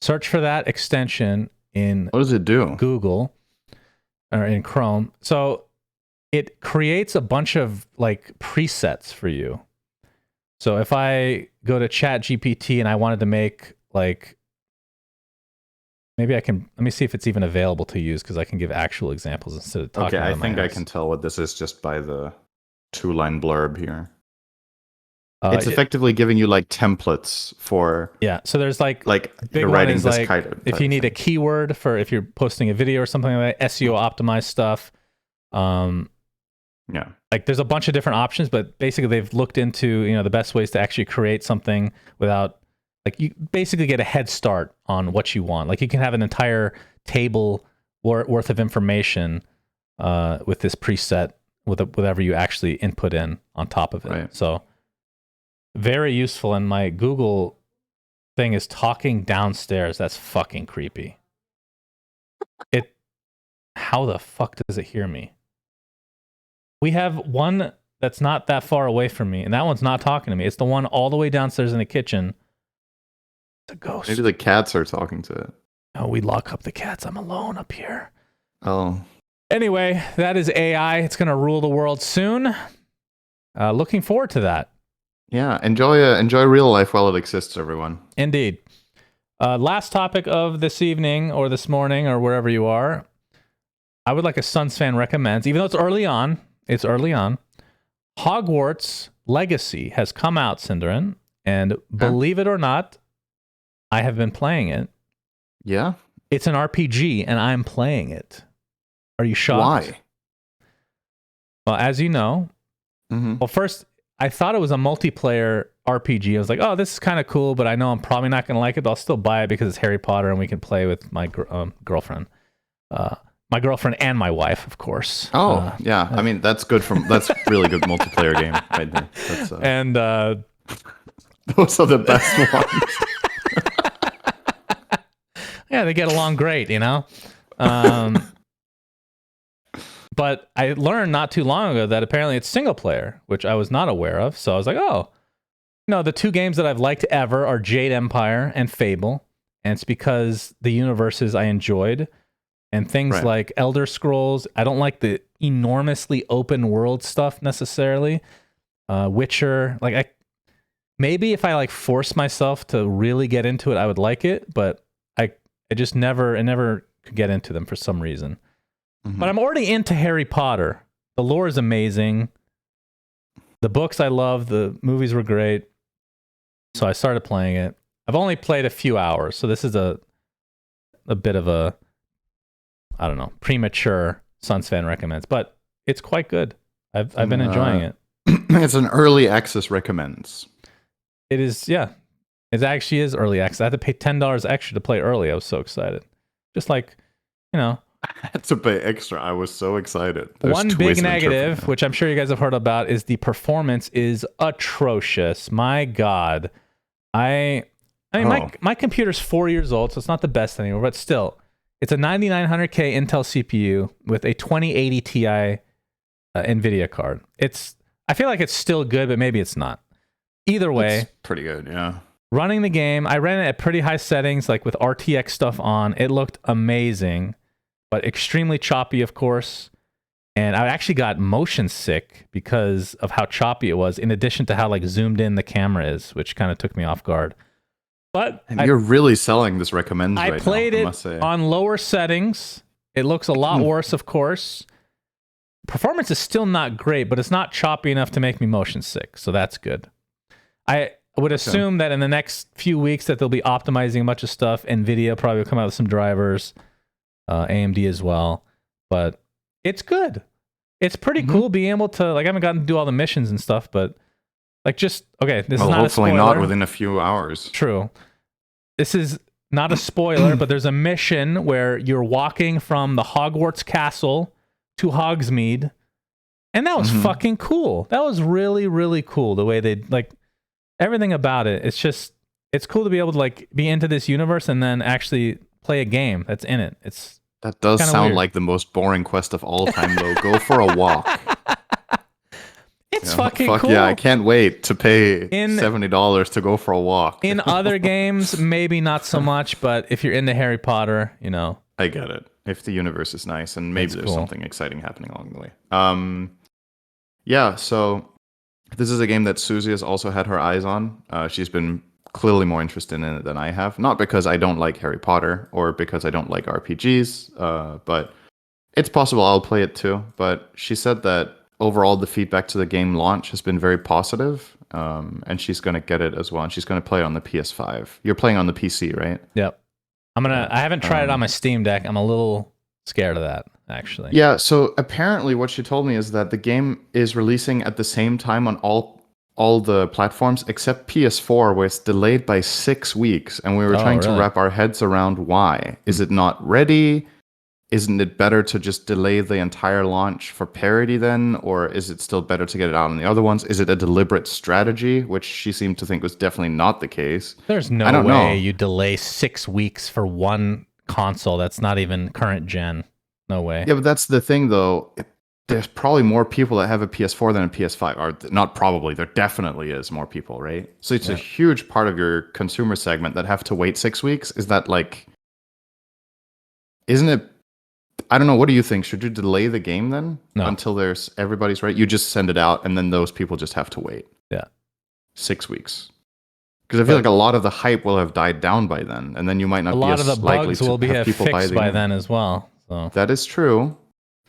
Search for that extension in what does it do? Google or in Chrome. So it creates a bunch of like presets for you. So if I go to ChatGPT and I wanted to make like, maybe I can, let me see if it's even available to use because I can give actual examples instead of talking. Okay, I think I can tell what this is just by the 2-line blurb here. It's effectively giving you like templates for so there's like big writing this like kind of if you need a keyword for if you're posting a video or something like that, SEO optimized stuff. Like there's a bunch of different options, but basically they've looked into the best ways to actually create something without, like, you basically get a head start on what you want. Like you can have an entire table worth of information with this preset with whatever you actually input in on top of it. Right. So very useful. And my Google thing is talking downstairs. That's fucking creepy. How the fuck does it hear me? We have one that's not that far away from me, and that one's not talking to me. It's the one all the way downstairs in the kitchen. It's a ghost. Maybe the cats are talking to it. Oh, we lock up the cats. I'm alone up here. Oh. Anyway, that is AI. It's going to rule the world soon. Looking forward to that. Yeah, enjoy real life while it exists, everyone. Indeed. Last topic of this evening or this morning or wherever you are. I would like a Suns fan recommends, even though it's early on. Hogwarts Legacy has come out, Cinderin, and believe it or not, I have been playing it. Yeah? It's an RPG, and I'm playing it. Are you shocked? Why? Well, as you know, well, first, I thought it was a multiplayer RPG. I was like, oh, this is kind of cool, but I know I'm probably not going to like it, but I'll still buy it because it's Harry Potter and we can play with my girlfriend. My girlfriend and my wife, of course. Oh, yeah. I mean, that's really good multiplayer game right there. And those are the best ones. Yeah, they get along great, But I learned not too long ago that apparently it's single player, which I was not aware of. So I was like, oh, the two games that I've liked ever are Jade Empire and Fable. And it's because the universes I enjoyed and things like Elder Scrolls. I don't like the enormously open world stuff necessarily. Witcher, maybe if I force myself to really get into it, I would like it, but I just never could get into them for some reason. But I'm already into Harry Potter. The lore is amazing. The books I love. The movies were great. So I started playing it. I've only played a few hours, so this is a bit of a, I don't know, premature Suns fan recommends, but it's quite good. I've been enjoying it. It's an early access recommends. It is, yeah. It actually is early access. I had to pay $10 extra to play early. I was so excited. Just like, I had to pay extra. I was so excited. There's one big negative, which I'm sure you guys have heard about, is the performance is atrocious. My God. My computer's 4 years old, so it's not the best anymore, but still, it's a 9900K Intel CPU with a 2080 Ti NVIDIA card. I feel like it's still good, but maybe it's not. Either way, It's pretty good, yeah. running the game, I ran it at pretty high settings, like with RTX stuff on. It looked amazing, but extremely choppy, of course. And I actually got motion sick because of how choppy it was, in addition to how like zoomed in the camera is, which kind of took me off guard. But And you're really selling this recommends I right played now, I it must say. on lower settings. It looks a lot worse, of course. Performance is still not great, but it's not choppy enough to make me motion sick, so that's good. I would assume that in the next few weeks that they'll be optimizing a bunch of stuff. NVIDIA probably will come out with some drivers, AMD as well. But it's good. It's pretty cool being able to, like, I haven't gotten to do all the missions and stuff, but like this is not hopefully a spoiler. not within a few hours. True. This is not a spoiler, but there's a mission where you're walking from the Hogwarts castle to Hogsmeade, and that was fucking cool. That was really, really cool, the way they, like, everything about it. It's cool to be able to, like, be into this universe and then actually play a game that's in it. That does sound weird. like the most boring quest of all time, though. Go for a walk. It's fucking cool. Yeah, I can't wait to pay $70 to go for a walk. In other games, maybe not so much, but if you're into Harry Potter, you know. I get it. If the universe is nice and maybe there's something exciting happening along the way. Yeah, so this is a game that Susie has also had her eyes on. She's been clearly more interested in it than I have. Not because I don't like Harry Potter or because I don't like RPGs, but it's possible I'll play it too. But she said that overall the feedback to the game launch has been very positive, and she's going to get it as well, and she's going to play it on the PS5. You're playing on the PC, right? Yep. I haven't tried it on my Steam Deck. I'm a little scared of that, actually. Yeah, so apparently what she told me is that the game is releasing at the same time on all the platforms except PS4, where it's delayed by 6 weeks, and we were trying to wrap our heads around why. Is it not ready? Isn't it better to just delay the entire launch for parity then? Or is it still better to get it out on the other ones? Is it a deliberate strategy, which she seemed to think was definitely not the case? There's no way you delay 6 weeks for one console that's not even current gen. No way. Yeah, but that's the thing, though. There's probably more people that have a PS4 than a PS5. Or not probably, there definitely is more people, right? So it's a huge part of your consumer segment that have to wait 6 weeks. Is that like... Isn't it... I don't know. What do you think? Should you delay the game then? No. Until everybody's right? You just send it out and then those people just have to wait. Yeah. 6 weeks. Because I feel like a lot of the hype will have died down by then, and then you might not be as likely to have people buy the game. A lot of the bugs will be fixed by then as well. So. That is true.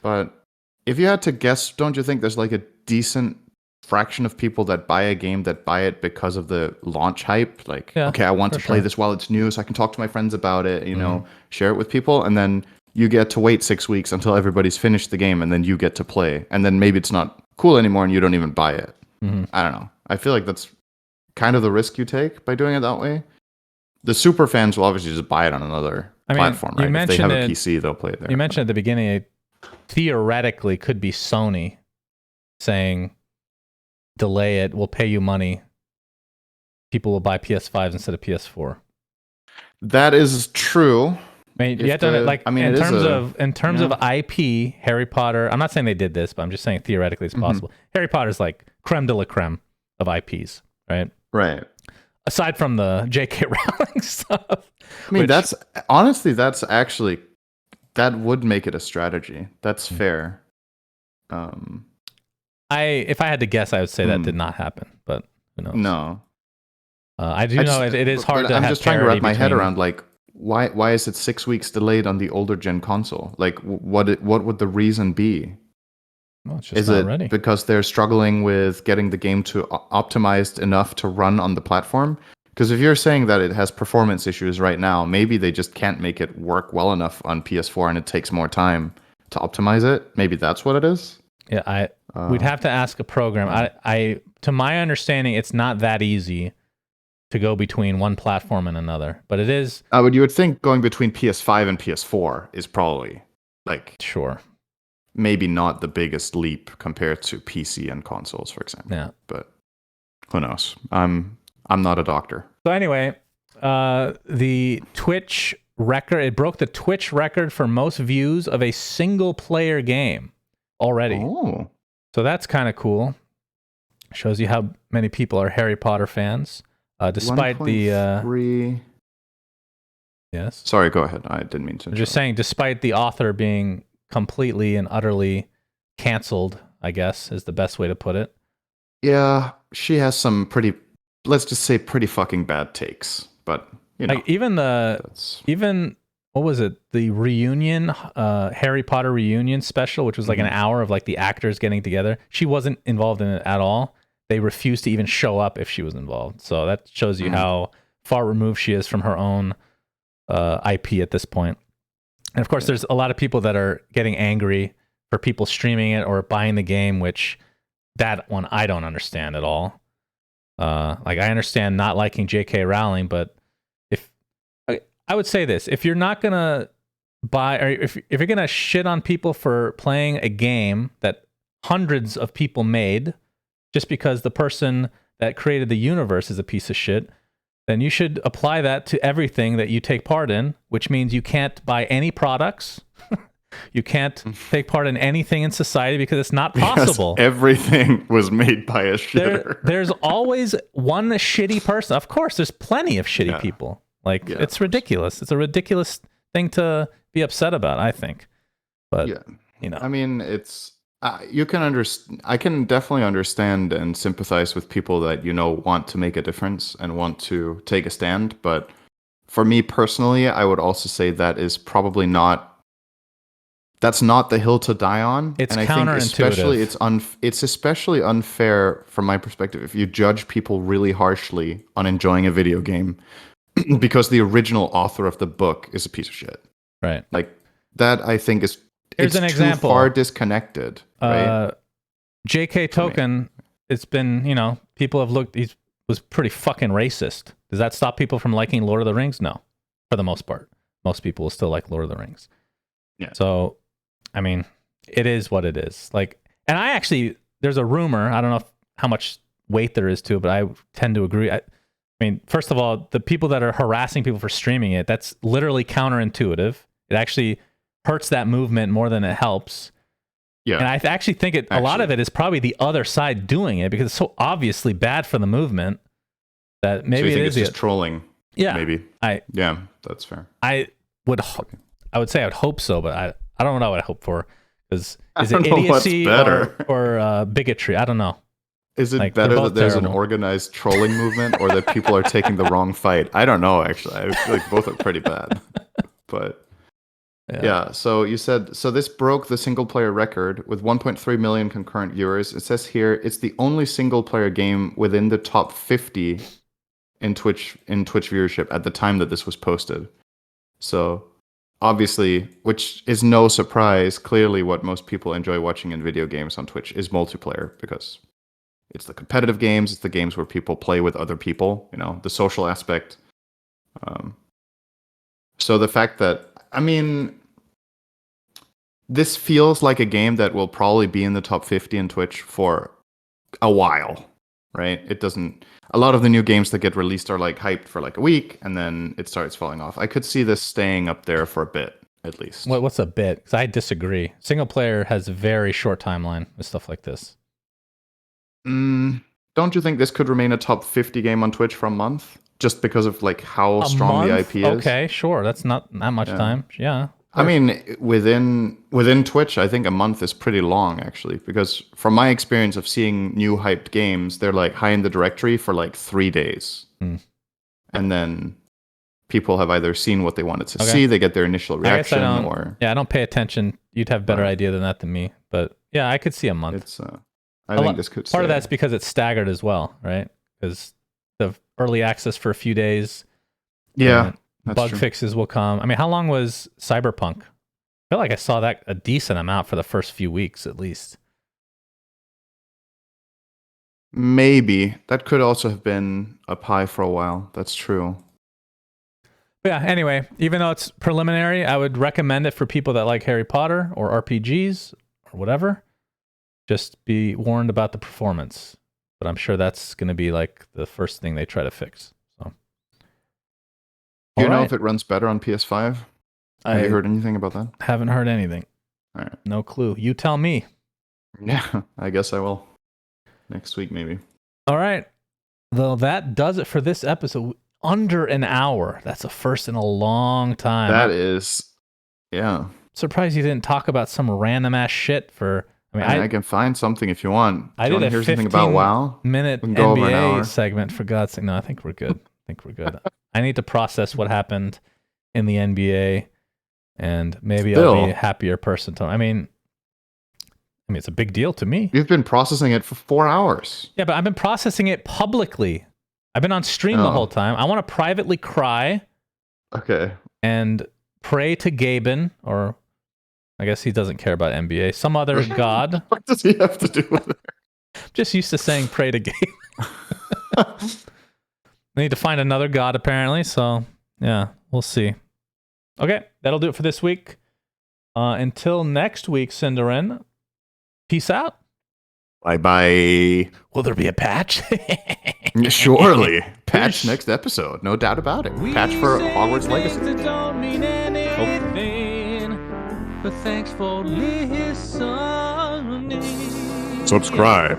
But if you had to guess, don't you think there's like a decent fraction of people that buy a game that buy it because of the launch hype? Like, okay, I want to play this while it's new so I can talk to my friends about it, you know, share it with people. And then you get to wait 6 weeks until everybody's finished the game, and then you get to play. And then maybe it's not cool anymore and you don't even buy it. I don't know. I feel like that's kind of the risk you take by doing it that way. The super fans will obviously just buy it on another platform, right? If they have a PC, they'll play it there. You mentioned at the beginning, it theoretically could be Sony saying, delay it, we'll pay you money. People will buy PS5s instead of PS4. That is true. I mean, you have to, like, in terms of IP, Harry Potter, I'm not saying they did this, but I'm just saying theoretically it's possible. Harry Potter's like creme de la creme of IPs, right? Right. Aside from the J.K. Rowling stuff. I mean, that's actually, that would make it a strategy. That's fair. If I had to guess, I would say that did not happen, but who knows? No. I know it is hard to I'm have just trying to wrap my head around, like, why is it 6 weeks delayed on the older gen console? Like, what would the reason be? Well, it's just not ready. Because they're struggling with getting the game to optimized enough to run on the platform? Because if you're saying that it has performance issues right now, maybe they just can't make it work well enough on PS4 and it takes more time to optimize it. Maybe that's what it is. Yeah, we'd have to ask a program. To my understanding, it's not that easy to go between one platform and another, but it is. But you would think going between PS5 and PS4 is probably like maybe not the biggest leap compared to PC and consoles, for example. Yeah, but who knows? I'm not a doctor. So anyway, the Twitch record, it broke the Twitch record for most views of a single player game already. Oh, So that's kind of cool. Shows you how many people are Harry Potter fans, despite the 1.3. Yes. Sorry, go ahead. I didn't mean to. I'm just saying, despite the author being completely and utterly canceled, I guess is the best way to put it. Yeah, she has some pretty, let's just say, pretty fucking bad takes. But you know, like even what was it? The reunion, Harry Potter reunion special, which was like an hour of like the actors getting together. She wasn't involved in it at all. They refused to even show up if she was involved. So that shows you how far removed she is from her own IP at this point. And of course, there's a lot of people that are getting angry for people streaming it or buying the game, which that one I don't understand at all. Like I understand not liking J.K. Rowling, but I would say this: if you're not gonna buy, or if you're gonna shit on people for playing a game that hundreds of people made, just because the person that created the universe is a piece of shit, then you should apply that to everything that you take part in, which means you can't buy any products. You can't take part in anything in society because it's not possible. Yes, everything was made by a shitter. There's always one shitty person. Of course, there's plenty of shitty people. Like, it's ridiculous. It's a ridiculous thing to be upset about, I think. But, you know. I mean, it's... you can understand. I can definitely understand and sympathize with people that, you know, want to make a difference and want to take a stand. But for me personally, I would also say that is probably not... That's not the hill to die on. It's and counterintuitive. I think it's especially unfair from my perspective if you judge people really harshly on enjoying a video game because the original author of the book is a piece of shit. Right. Like that, I think is... Here's an example. Too far disconnected. Right? J.K. Token, it's been, you know, people have looked, he was pretty fucking racist. Does that stop people from liking Lord of the Rings? No, for the most part. Most people will still like Lord of the Rings. Yeah. So, I mean, it is what it is. Like, and I actually, there's a rumor, I don't know how much weight there is to it, but I tend to agree. I mean, first of all, the people that are harassing people for streaming it, that's literally counterintuitive. It actually hurts that movement more than it helps. Yeah. And I actually think a lot of it is probably the other side doing it because it's so obviously bad for the movement that maybe so you think it is it's just trolling. Yeah. Maybe. Yeah, that's fair. I would say I would hope so, but I don't know what I hope for. Is it idiocy or bigotry? I don't know. Is it better that there's an organized trolling movement or that people are taking the wrong fight? I don't know, actually. I feel like both are pretty bad. But yeah, so you said, so this broke the single player record with 1.3 million concurrent viewers. It says here it's the only single player game within the top 50 in Twitch viewership at the time that this was posted. So obviously, which is no surprise, clearly what most people enjoy watching in video games on Twitch is multiplayer because it's the competitive games, it's the games where people play with other people, you know, the social aspect. So the fact that, I mean, this feels like a game that will probably be in the top 50 in Twitch for a while, right? It doesn't... A lot of the new games that get released are like hyped for like a week, and then it starts falling off. I could see this staying up there for a bit, at least. What's a bit? Because I disagree. Single player has a very short timeline with stuff like this. Don't you think this could remain a top 50 game on Twitch for a month? Just because of like how strong the IP is? Okay, sure. That's not that much time. Yeah. I mean, within Twitch, I think a month is pretty long, actually, because from my experience of seeing new hyped games, they're like high in the directory for like 3 days. And then people have either seen what they wanted to see, they get their initial reaction, I don't pay attention. You'd have better idea than that than me. But yeah, I could see a month. I think this could part of that's because it's staggered as well, right? Because the early access for a few days. Yeah. Bug fixes will come. I mean, how long was Cyberpunk? I feel like I saw that a decent amount for the first few weeks, at least. Maybe. That could also have been up high for a while. That's true. But yeah, anyway, even though it's preliminary, I would recommend it for people that like Harry Potter or RPGs or whatever. Just be warned about the performance. But I'm sure that's going to be like the first thing they try to fix. Do you know if it runs better on PS5? Have you heard anything about that? Haven't heard anything. All right. No clue. You tell me. Yeah, I guess I will. Next week, maybe. All right. Though that does it for this episode. Under an hour. That's a first in a long time. That is, yeah. Surprised you didn't talk about some random ass shit for. I can find something if you want. I Do you did want to a hear something about WoW? 15-minute We can go over an NBA hour. segment for God's sake. No, I think we're good. I need to process what happened in the NBA, and maybe I'll be a happier person. I mean, it's a big deal to me. You've been processing it for 4 hours. Yeah, but I've been processing it publicly. I've been on stream the whole time. I want to privately cry. Okay. And pray to Gaben, or I guess he doesn't care about NBA. Some other god. What does he have to do with it? Just used to saying pray to Gaben. I need to find another god, apparently. So, yeah, we'll see. Okay, that'll do it for this week. Until next week, Cinderin, peace out. Bye-bye. Will there be a patch? Surely. Patch next episode. No doubt about it. Patch for Hogwarts Legacy. Don't mean anything, but thanks for listening. Subscribe.